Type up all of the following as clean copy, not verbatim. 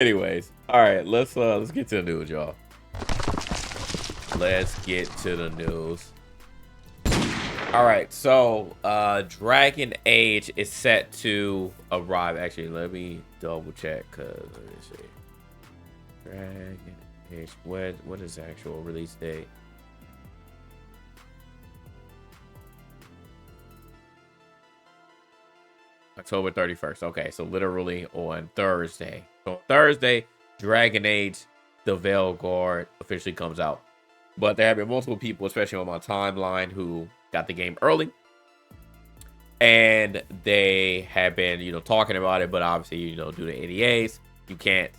Anyways, all right, let's get to the news, y'all. Let's get to the news. All right, so Dragon Age is set to arrive. Actually, let me double check because let me see. Dragon Age. What is the actual release date? October 31st. Okay, so literally on Thursday. So on Thursday, Dragon Age, the Veilguard officially comes out. But there have been multiple people, especially on my timeline, who got the game early. And they have been, talking about it. But obviously, due to NDAs, you can't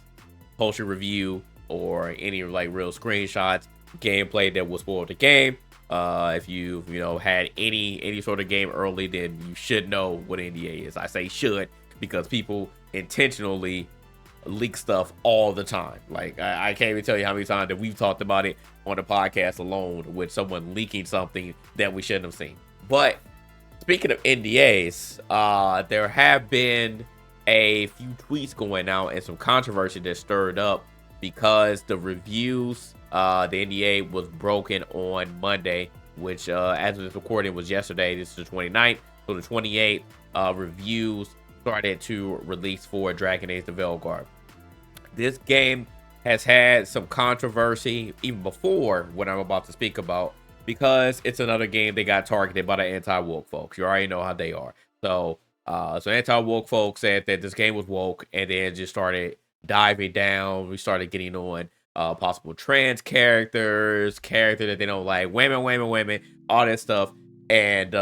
post your review or any like real screenshots, gameplay that will spoil the game. If you've had any sort of game early, then you should know what NDA is. I say should because people intentionally leak stuff all the time. Like I can't even tell you how many times that we've talked about it on the podcast alone with someone leaking something that we shouldn't have seen. But speaking of NDAs, there have been a few tweets going out and some controversy that stirred up because the reviews, the NDA was broken on Monday, which as of this recording was yesterday. This is the 29th. So the 28th reviews started to release for Dragon Age the Veilguard. This game has had some controversy even before what I'm about to speak about because it's another game that got targeted by the anti-woke folks. You already know how they are. So anti-woke folks said that this game was woke and then just started diving down. We started getting on possible trans characters that they don't like, women, all that stuff. And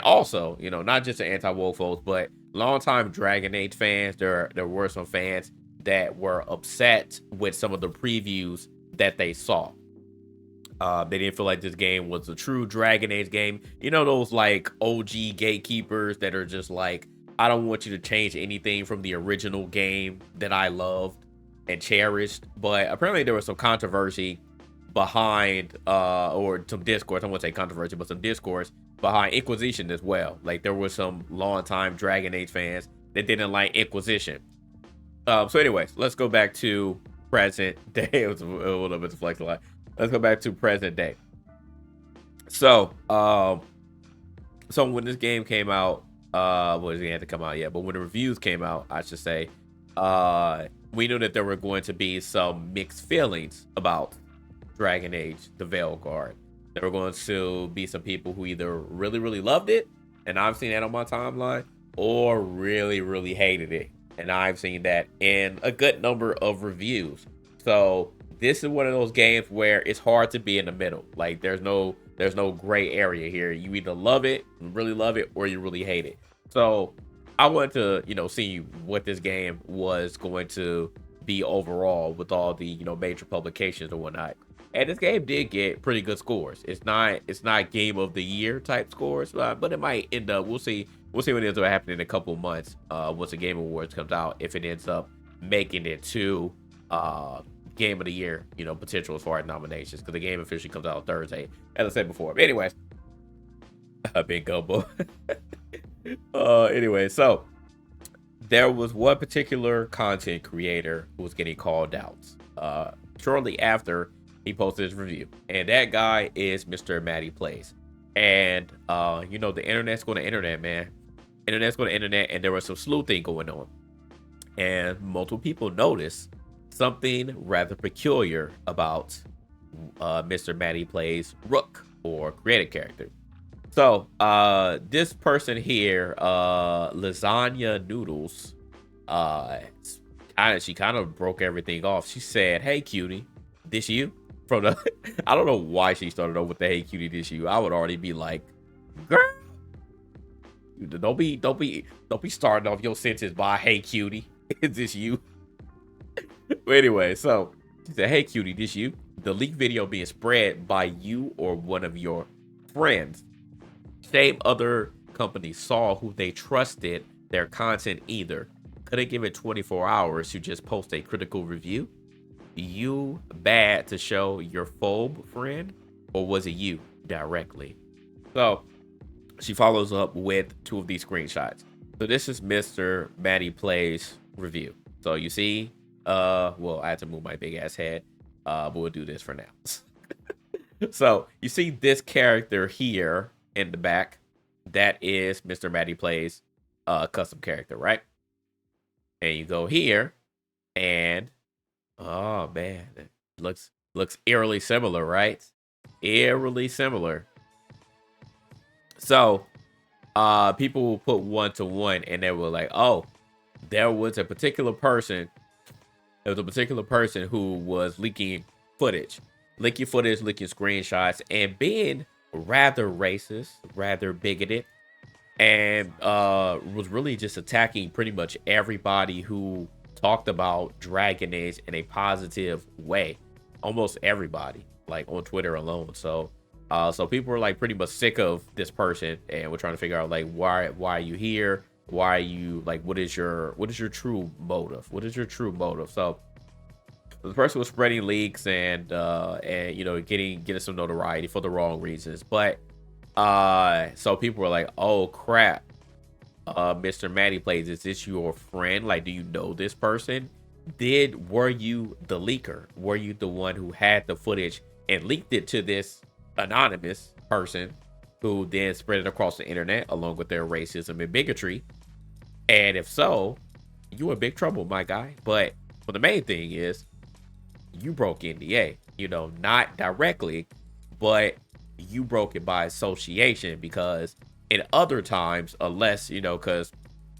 also, not just the anti-woke folks, but longtime Dragon Age fans. There were some fans that were upset with some of the previews that they saw. They didn't feel like this game was a true Dragon Age game. Those like OG gatekeepers that are just like, I don't want you to change anything from the original game that I loved and cherished. But apparently there was some controversy behind or some discourse. I won't say controversy, but some discourse behind Inquisition as well. Like there were some longtime Dragon Age fans that didn't like Inquisition. So anyways, let's go back to present day. It was a little bit to flex a lot. Let's go back to present day. So when this game came out, well, it had to come out yet, but when the reviews came out, I should say, we knew that there were going to be some mixed feelings about Dragon Age the Veilguard. There were going to be some people who either really loved it, and I've seen that on my timeline, or really hated it, and I've seen that in a good number of reviews. So this is one of those games where it's hard to be in the middle. Like there's no gray area here. You either love it, really love it, or you really hate it. So I wanted to, see what this game was going to be overall with all the, major publications and whatnot. And this game did get pretty good scores. It's not game of the year type scores, but it might end up. We'll see. We'll see what ends up happening in a couple of months once the Game Awards comes out. If it ends up making it to game of the year, potential as far as nominations, because the game officially comes out on Thursday, as I said before. But anyways, big gumbo. Anyway, so there was one particular content creator who was getting called out shortly after he posted his review, and that guy is MrMattyPlays. And the internet's going to internet, man. Internet's going to internet, and there was some sleuthing going on, and multiple people noticed something rather peculiar about MrMattyPlays Rook, or creative character. So this person here, Lasagna Noodles, she kind of broke everything off. She said, "Hey cutie, this you?" From the I don't know why she started over with the "Hey cutie, this you." I would already be like, girl, don't be starting off your sentence by "Hey cutie, is this you?" But anyway, so she said, "Hey cutie, this you?" The leak video being spread by you or one of your friends. Same other companies saw who they trusted their content either. Couldn't give it 24 hours to just post a critical review. You bad to show your phobe friend, or was it you directly? So she follows up with two of these screenshots. So this is MrMattyPlays review. So you see, well, I had to move my big ass head, but we'll do this for now. So you see this character here in the back. That is MrMattyPlays custom character, right? And you go here, and oh man, it looks eerily similar, right? Eerily similar. So people will put 1 to 1, and they were like, oh, there was a particular person. There was a particular person who was leaking footage, leaking screenshots, and being rather racist, rather bigoted, and was really just attacking pretty much everybody who talked about Dragon Age in a positive way. Almost everybody, like on Twitter alone. So so people were like pretty much sick of this person, and we're trying to figure out like why are you here? Why are you like what is your true motive? What is your true motive? So the person was spreading leaks and you know getting some notoriety for the wrong reasons. But so people were like, oh crap, MrMattyPlays, is this your friend? Like, do you know this person? Were you the leaker? Were you the one who had the footage and leaked it to this anonymous person who then spread it across the internet along with their racism and bigotry? And if so, you in big trouble, my guy. But the main thing is you broke NDA, you know, not directly, but you broke it by association, because in other times, unless, you know, because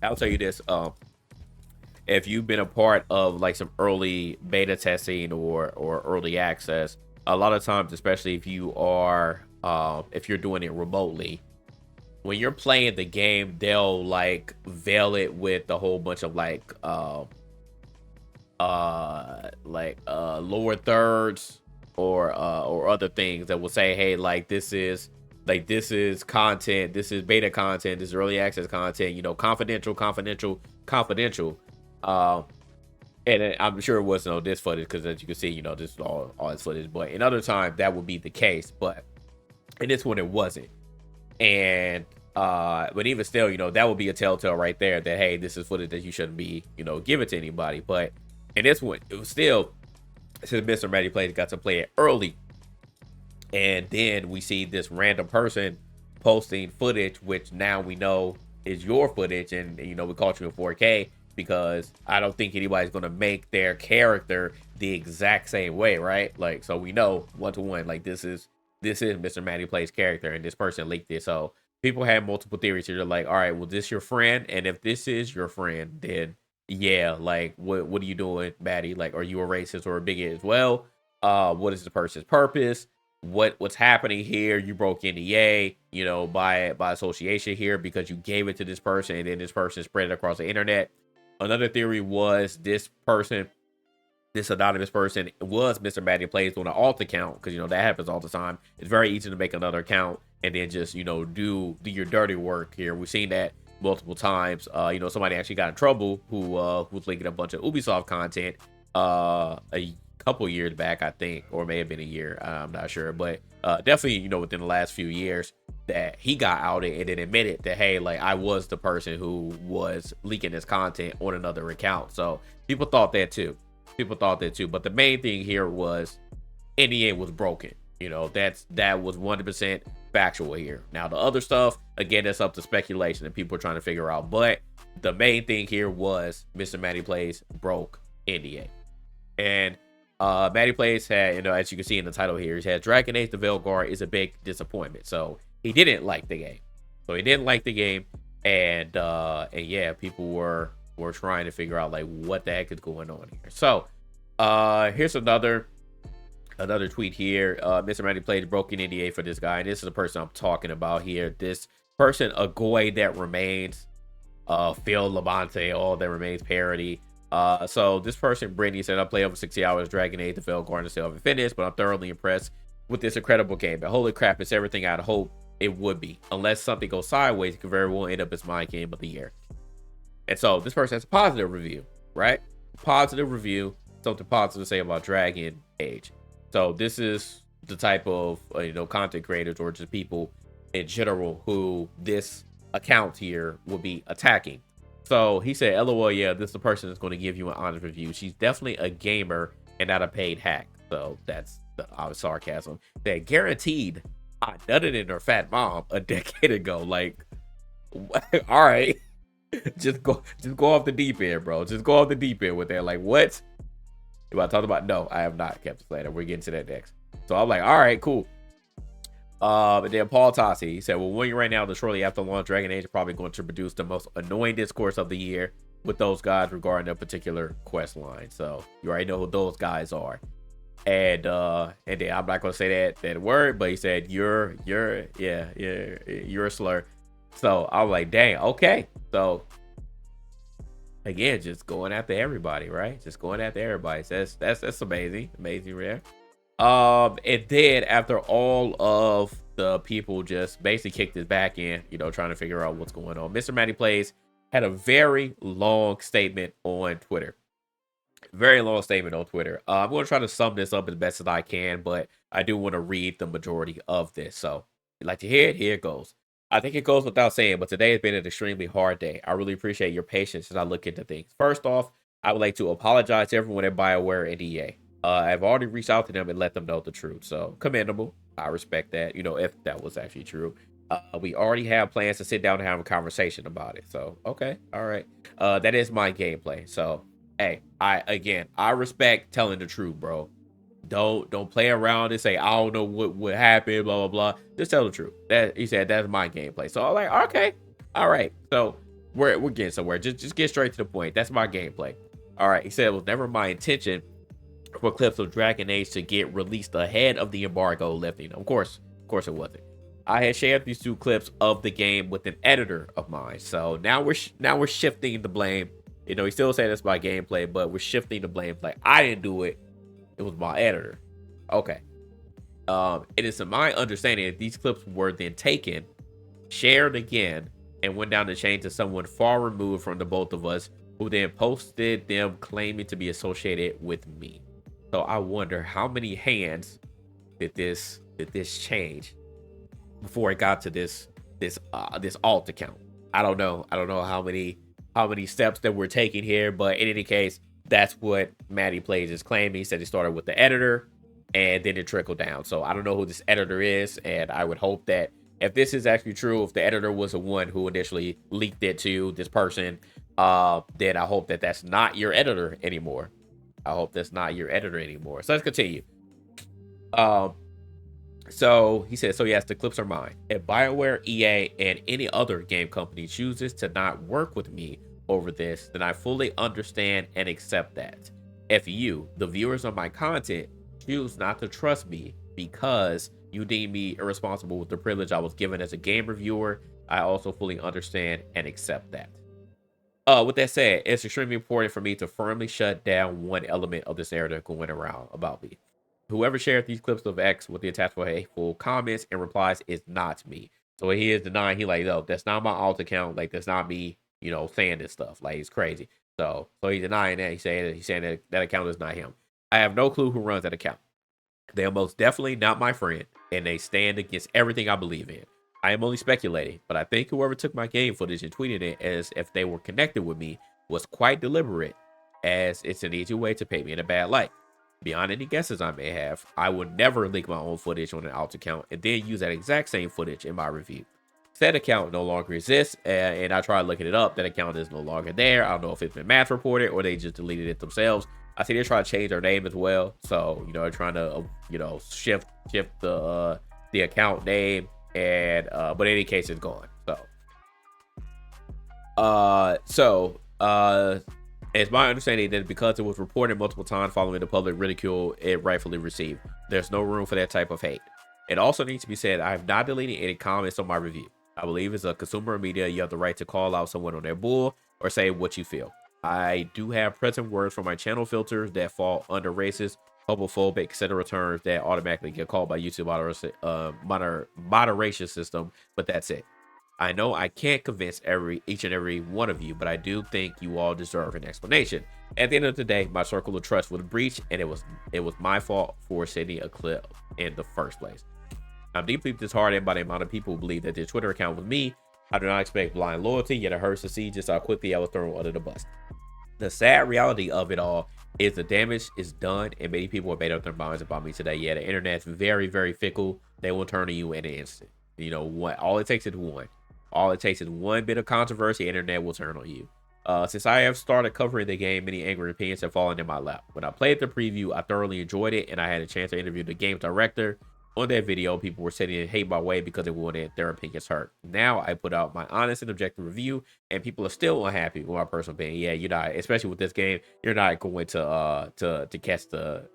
I'll tell you this, if you've been a part of like some early beta testing or early access, a lot of times, especially if you are if you're doing it remotely, when you're playing the game, they'll like veil it with a whole bunch of like lower thirds or other things that will say, hey, like this is content, this is beta content, this is early access content, you know, confidential. And I'm sure it wasn't on this footage, because as you can see, you know, this is all this footage. But in other times that would be the case, but in this one it wasn't. And but even still, you know, that would be a telltale right there that, hey, this is footage that you shouldn't be, you know, give it to anybody. But in this one, it was still, since MrMattyPlays got to play it early, and then we see this random person posting footage, which now we know is your footage, and you know, we caught you in 4K, because I don't think anybody's gonna make their character the exact same way, right? Like, so we know 1 to 1, like this is MrMattyPlays character, and this person leaked it. So people had multiple theories here. They're like, all right, well, this your friend, and if this is your friend, then yeah, like what are you doing, Matty? Like, are you a racist or a bigot as well? What is the person's purpose? What's happening here? You broke NDA, you know, by association here, because you gave it to this person, and then this person spread it across the internet. Another theory was this anonymous person was MrMattyPlays on an alt account, because, you know, that happens all the time. It's very easy to make another account and then just, you know, do your dirty work here. We've seen that multiple times. You know, somebody actually got in trouble who was leaking a bunch of Ubisoft content a couple years back, I think, or may have been a year. I'm not sure, but definitely, you know, within the last few years, that he got outed and then admitted that, hey, like I was the person who was leaking this content on another account. So people thought that too. But the main thing here was NDA was broken. You know, that was 100% factual here. Now the other stuff, again, that's up to speculation and people are trying to figure out. But the main thing here was MrMattyPlays broke NDA. And MattyPlays had, you know, as you can see in the title here, he had Dragon Age: The Veilguard is a big disappointment. So he didn't like the game. And yeah, people were trying to figure out like what the heck is going on here. So here's another tweet here. MrMattyPlays broke an NDA for this guy, and this is the person I'm talking about here. This person, a goy that remains, Phil Labonte, all that remains parody. So this person, Brittany, said, I play over 60 hours Dragon Age: The Veilguard and still haven't finished, but I'm thoroughly impressed with this incredible game. But holy crap, it's everything I'd hope it would be. Unless something goes sideways, it could very well end up as my game of the year. And so this person has a positive review, right? Positive review, something positive to say about Dragon Age. So this is the type of you know, content creators or just people in general who this account here will be attacking. So he said, LOL, yeah, this is the person that's going to give you an honest review. She's definitely a gamer and not a paid hack. So that's the sarcasm. That guaranteed I done it in her fat mom a decade ago. Like, all right. just go off the deep end, bro. Just go off the deep end with that. Like, what? Am I talking about? No, I have not kept the later. We're getting to that next. So I'm like, all right, cool. And then Paul Tassi, he said, well, winning right now, the shortly after launch, Dragon Age is probably going to produce the most annoying discourse of the year with those guys regarding a particular quest line. So you already know who those guys are. And then I'm not gonna say that word, but he said you're a slur. So I was like, dang, okay. So again, just going after everybody, right? Just going after everybody. So that's amazing, rare. And then after all of the people just basically kicked his back in, trying to figure out what's going on, MrMattyPlays had a very long statement on Twitter. Very long statement on Twitter. I'm going to try to sum this up as best as I can, but I do want to read the majority of this. So, if you'd like to hear it, here it goes. I think it goes without saying, but today has been an extremely hard day. I really appreciate your patience as I look into things. First off, I would like to apologize to everyone at BioWare and EA. I've already reached out to them and let them know the truth. So, commendable. I respect that, if that was actually true. We already have plans to sit down and have a conversation about it. So, okay. All right. That is my gameplay. So, hey, I respect telling the truth, bro. Don't play around and say I don't know what happened, blah blah blah. Just tell the truth. That he said that's my gameplay. So I'm like, okay, all right. So we're getting somewhere. Just get straight to the point. That's my gameplay. All right. He said it was never my intention for clips of Dragon Age to get released ahead of the embargo lifting. Of course it wasn't. I had shared these 2 clips of the game with an editor of mine. So now we're shifting the blame. He still saying it's my gameplay, but we're shifting the blame. Like, I didn't do it. It was my editor. Okay. It is my understanding that these clips were then taken, shared again, and went down the chain to someone far removed from the both of us, who then posted them claiming to be associated with me. So I wonder how many hands did this change before it got to this alt account. I don't know how many steps that we're taking here, but in any case, that's what MattyPlays is claiming. He said he started with the editor and then it trickled down. So I don't know who this editor is, and I would hope that if this is actually true, if the editor was the one who initially leaked it to this person, then I hope that that's not your editor anymore. So let's continue. So he said, so yes, the clips are mine. If BioWare, EA, and any other game company chooses to not work with me over this, then I fully understand and accept that. If you, the viewers of my content, choose not to trust me because you deem me irresponsible with the privilege I was given as a game reviewer, I also fully understand and accept that. With that said, it's extremely important for me to firmly shut down one element of this narrative going around about me. Whoever shared these clips of X with the attachment of hateful comments and replies is not me. So he is denying. He like, no, that's not my alt account. Like, that's not me, saying this stuff. Like, it's crazy. So he's denying that. He's saying that account is not him. I have no clue who runs that account. They are most definitely not my friend, and they stand against everything I believe in. I am only speculating, but I think whoever took my game footage and tweeted it as if they were connected with me was quite deliberate, as it's an easy way to paint me in a bad light. Beyond any guesses I may have, I would never link my own footage on an alt account and then use that exact same footage in my review. Said account no longer exists, and I tried looking it up. That account is no longer there. I don't know if it's been mass reported or they just deleted it themselves. I see they're trying to change their name as well. So, they're trying to, shift the account name, and but in any case, it's gone. It's my understanding that because it was reported multiple times following the public ridicule it rightfully received, there's no room for that type of hate. It also needs to be said, I have not deleted any comments on my review. I believe as a consumer of media, you have the right to call out someone on their bull or say what you feel. I do have present words for my channel filters that fall under racist, homophobic, etc. terms that automatically get called by YouTube moderation system, but that's it. I know I can't convince each and every one of you, but I do think you all deserve an explanation. At the end of the day, my circle of trust was breached, and it was my fault for sending a clip in the first place. I'm deeply disheartened by the amount of people who believe that their Twitter account was me I do not expect blind loyalty, yet it hurts to see just how quickly I was thrown under the bus. The sad reality of it all is the damage is done, and many people have made up their minds about me today. Yeah, the internet's very, very fickle. They will turn on you in an instant. You know what? All it takes is one. All it takes is one bit of controversy, internet will turn on you. Since I have started covering the game, many angry opinions have fallen in my lap. When I played the preview, I thoroughly enjoyed it, and I had a chance to interview the game director. On that video, people were sending hate my way because they wanted their opinions hurt. Now I put out my honest and objective review, and people are still unhappy with my personal opinion. Yeah, you're not, especially with this game, you're not going to catch the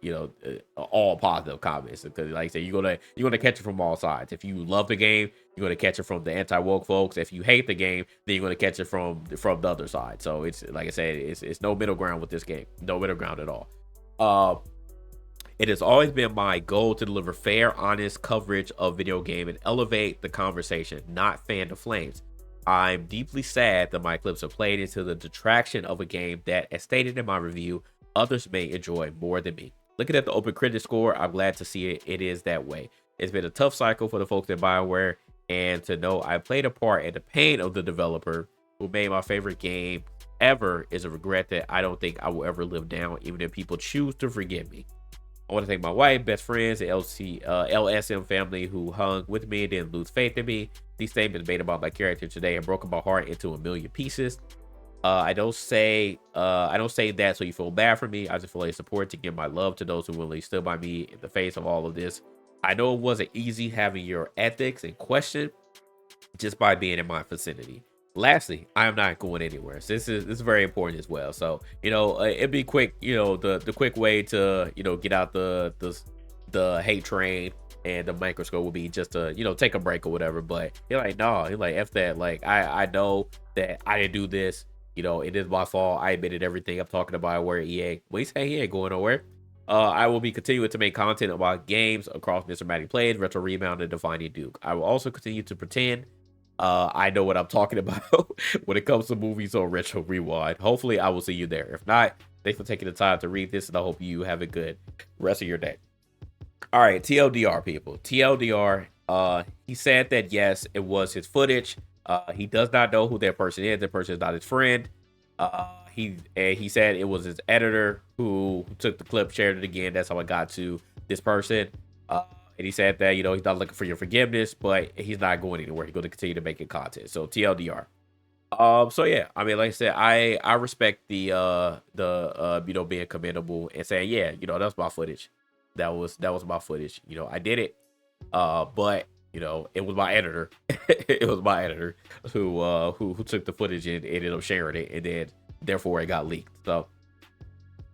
all positive comments, because like I said, you're gonna catch it from all sides. If you love the game, you're gonna catch it from the anti-woke folks. If you hate the game, then you're gonna catch it from the other side. So it's like I said, it's no middle ground with this game, no middle ground at all. It has always been my goal to deliver fair, honest coverage of video game and elevate the conversation, not fan the flames. I'm deeply sad that my clips have played into the detraction of a game that, as stated in my review, others may enjoy more than me. Looking at the open critic score, I'm glad to see it is that way. It's been a tough cycle for the folks at BioWare, and to know I played a part in the pain of the developer who made my favorite game ever is a regret that I don't think I will ever live down, even if people choose to forgive me. I want to thank my wife, best friends, the LSM family who hung with me and didn't lose faith in me. These statements made about my character today have broken my heart into a million pieces. I don't say that so you feel bad for me. I just feel like support to give my love to those who willingly stood by me in the face of all of this. I know it wasn't easy having your ethics in question just by being in my vicinity. Lastly, I am not going anywhere. So this is very important as well. So it'd be quick. The quick way to get out the hate train and the microscope would be just to take a break or whatever. But you're like, no, you're like, F that. Like I know that I didn't do this. It is my fault. I admitted everything. I'm talking about where EA. Well, he said he ain't going nowhere. I will be continuing to make content about games across MrMattyPlays, Retro Rebound, and Defining Duke. I will also continue to pretend I know what I'm talking about when it comes to movies on Retro Rewind. Hopefully, I will see you there. If not, thanks for taking the time to read this, and I hope you have a good rest of your day. All right, TLDR, people. TLDR, he said that, yes, it was his footage. He does not know who that person is. That person is not his friend. He said it was his editor who took the clip, shared it again. That's how I got to this person. And he said that, he's not looking for your forgiveness, but he's not going anywhere. He's going to continue to make content. So TLDR. So yeah, I mean, like I said, I respect the being commendable and saying, yeah, that's my footage. That was my footage. I did it. But it was my editor. It was my editor who took the footage and ended up sharing it, and then therefore it got leaked. So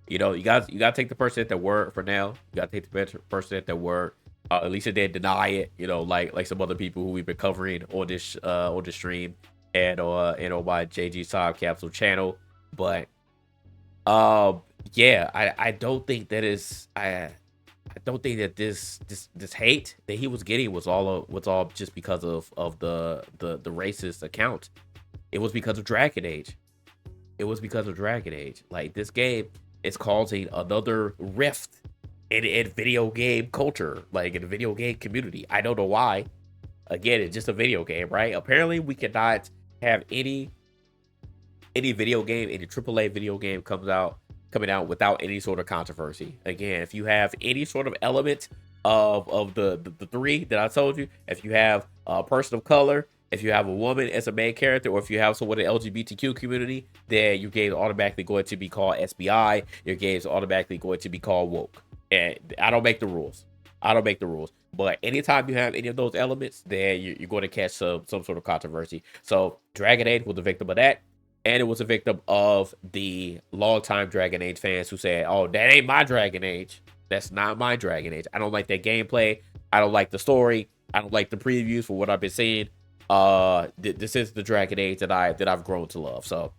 you gotta take the person at their word for now. You gotta take the person at their word. At least it didn't deny it, like some other people who we've been covering on this stream and on my JG Time Capsule channel. But yeah, I don't think that is I don't think that this hate that he was getting was all just because of the racist account. It was because of Dragon Age. It was because of Dragon Age. Like, this game is causing another rift in video game culture, like in the video game community. I don't know why. Again, it's just a video game, right? Apparently, we cannot have any video game, any AAA video game coming out without any sort of controversy. Again, if you have any sort of element of the three that I told you, if you have a person of color, if you have a woman as a main character, or if you have someone in the LGBTQ community, then your game is automatically going to be called SBI. Your game is automatically going to be called woke. And I don't make the rules. But anytime you have any of those elements, then you're going to catch some sort of controversy. So Dragon Age was a victim of that. And it was a victim of the longtime Dragon Age fans who said, oh, that ain't my Dragon Age. That's not my Dragon Age. I don't like that gameplay. I don't like the story. I don't like the previews for what I've been seeing. This is the Dragon Age that I've grown to love. So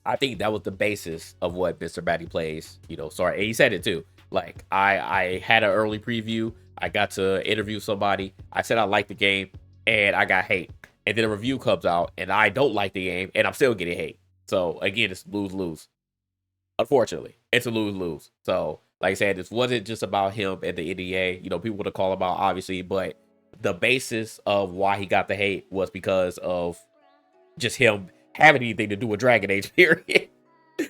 I think that was the basis of what MrMattyPlays, sorry. And he said it too. Like, I had an early preview. I got to interview somebody. I said I liked the game, and I got hate. And then a review comes out, and I don't like the game, and I'm still getting hate. So again, it's lose-lose. Unfortunately, it's a lose-lose. So, like I said, this wasn't just about him and the NDA. People to call him out, obviously, but the basis of why he got the hate was because of just him having anything to do with Dragon Age, period.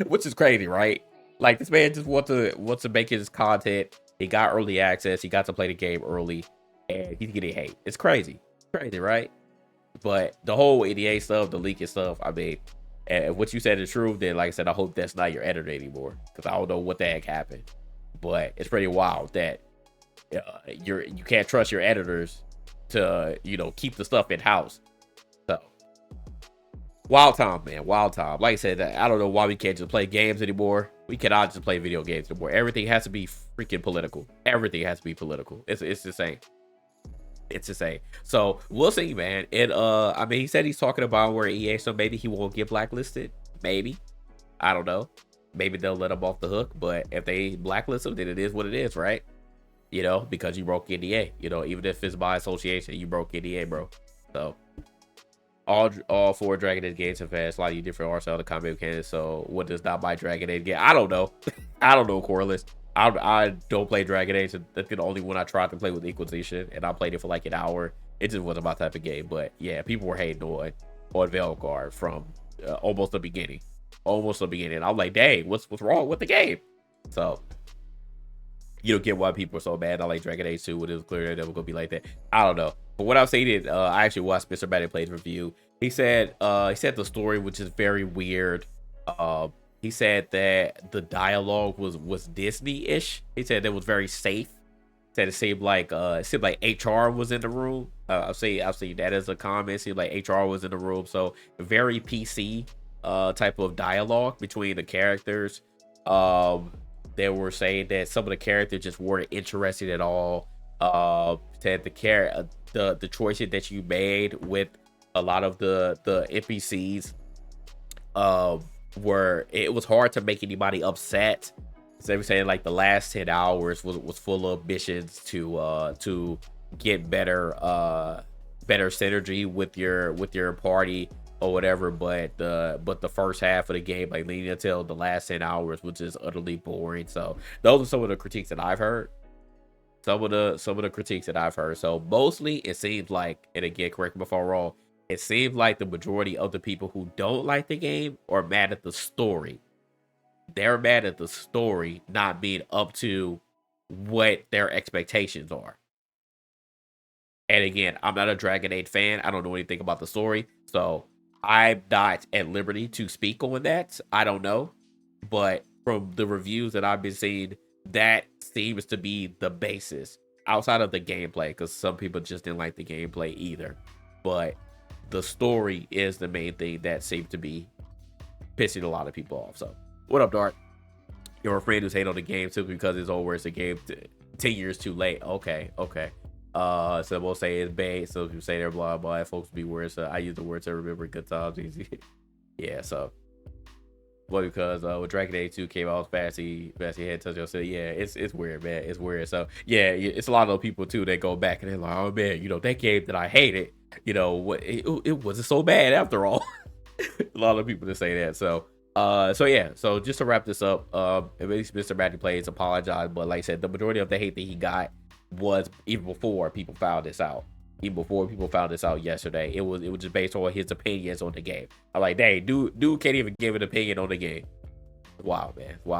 Which is crazy, right? Like, this man just wants to make his content. He got early access. He got to play the game early, and he's getting hate. It's crazy. Crazy, right? But the whole NDA stuff, the leaking stuff, I mean, if what you said is true, then like I said, I hope that's not your editor anymore, because I don't know what the heck happened. But it's pretty wild that you can't trust your editors to keep the stuff in house. So wild time, man, wild time. Like I said, I don't know why we can't just play games anymore. We cannot just play video games anymore. Everything has to be freaking political. Everything has to be political. It's insane. It's insane. So we'll see, man. And I mean, he said he's talking about where EA, so maybe he won't get blacklisted. Maybe. I don't know. Maybe they'll let him off the hook. But if they blacklist him, then it is what it is, right? Because you broke NDA. Even if it's by association, you broke NDA, bro. So all 4 Dragon Age games have had slightly different art style to combat mechanics. So what does not buy Dragon Age get? I don't know. I don't know, Corliss. I don't play Dragon Age. That's the only one I tried to play with Inquisition, and I played it for like an hour. It just wasn't my type of game. But yeah, people were hating on Veilguard from almost the beginning. I'm like, dang, what's wrong with the game? So you don't get why people are so mad. I like Dragon Age 2 when it was clear that it was gonna be like that. I don't know. But what I'm saying is, I actually watched MrMattyPlays review. He said the story, which is very weird. He said that the dialogue was Disney-ish. He said it was very safe. He said it seemed like HR was in the room. I'll say that as a comment. It seemed like HR was in the room. So very PC type of dialogue between the characters. They were saying that some of the characters just weren't interested at all. Said the choices that you made with a lot of the NPCs where it was hard to make anybody upset. So they were saying like the last 10 hours was full of missions to get better synergy with your party or whatever, but the first half of the game, like leading until the last 10 hours, was just utterly boring. So those are some of the critiques that I've heard. Some of the critiques that I've heard. So mostly it seems like, and again, correct me if I'm wrong, it seems like the majority of the people who don't like the game are mad at the story. They're mad at the story not being up to what their expectations are. And again, I'm not a Dragon Age fan. I don't know anything about the story. So I'm not at liberty to speak on that. I don't know. But from the reviews that I've been seeing, that seems to be the basis outside of the gameplay, because some people just didn't like the gameplay either. But the story is the main thing that seems to be pissing a lot of people off. So what up, Dart? You're a friend who's hating on the game simply because it's over. It's a game 10 years too late. Okay. So we'll say it's bad. So if you say they're blah blah, folks be worse. I use the word to remember good times easy. Yeah. So, well, because when Dragon Age 2 came out, Fancy had touch. I said, yeah, it's weird, man. It's weird. So yeah, it's a lot of those people too that go back and they're like, oh man, that game that I hated, it wasn't so bad after all. A lot of people that say that. So yeah. So just to wrap this up, at least MrMattyPlays apologized, but like I said, the majority of the hate that he got was even before people found this out. Even before people found this out yesterday, it was just based on his opinions on the game. I'm like, dang, dude can't even give an opinion on the game. Wow, man. Wow.